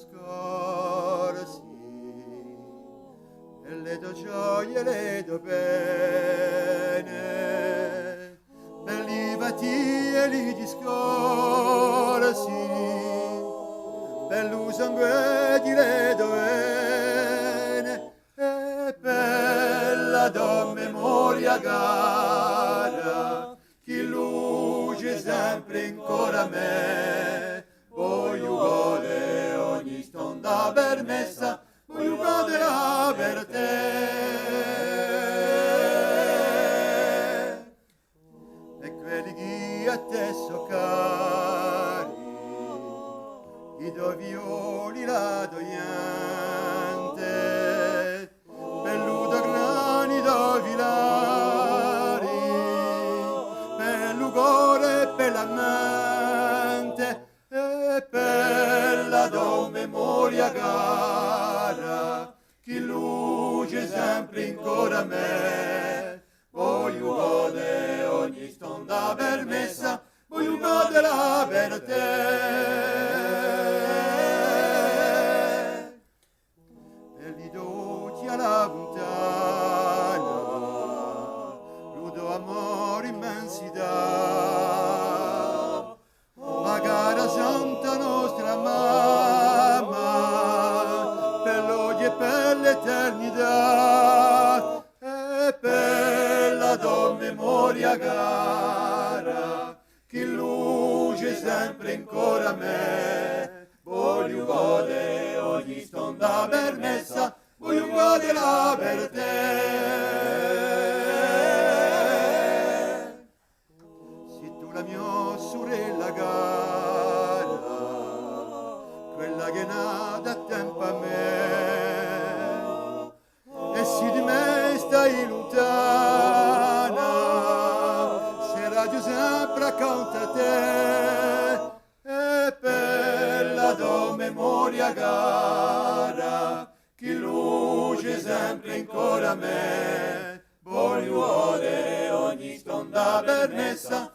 scorsi e le do gioie, le do bene, per li batti e li discorsi, per lo sangue di le do bene, e per la do memoria gara, chi luce sempre ancora a me, voglio godere ogni stonda per messa, voglio godere per te. E quelli che a te so cari, i do violi la dogliante, per l'udo grani do vilari, per l'ugore e per l'amante, e per la do memoria gara, chi luce sempre ancora a me, voglio godere ogni stonda per messa, voglio godere per te. E li doti alla lontana, rudo amore immensità, magari santa nostra mamma, per l'oggi e per l'eternità, e per la tua memoria cara, chi luce sempre ancora a me, voglio godere ogni stonda per messa, voglio godere per te. Se tu la mia sorella cara, quella che è nata a tempo a me, e se di me stai lontana, sarà giù sempre accanto a te, e per la tua memoria cara, chi luce sempre ancora a me, voglio godere ogni stonda per messa,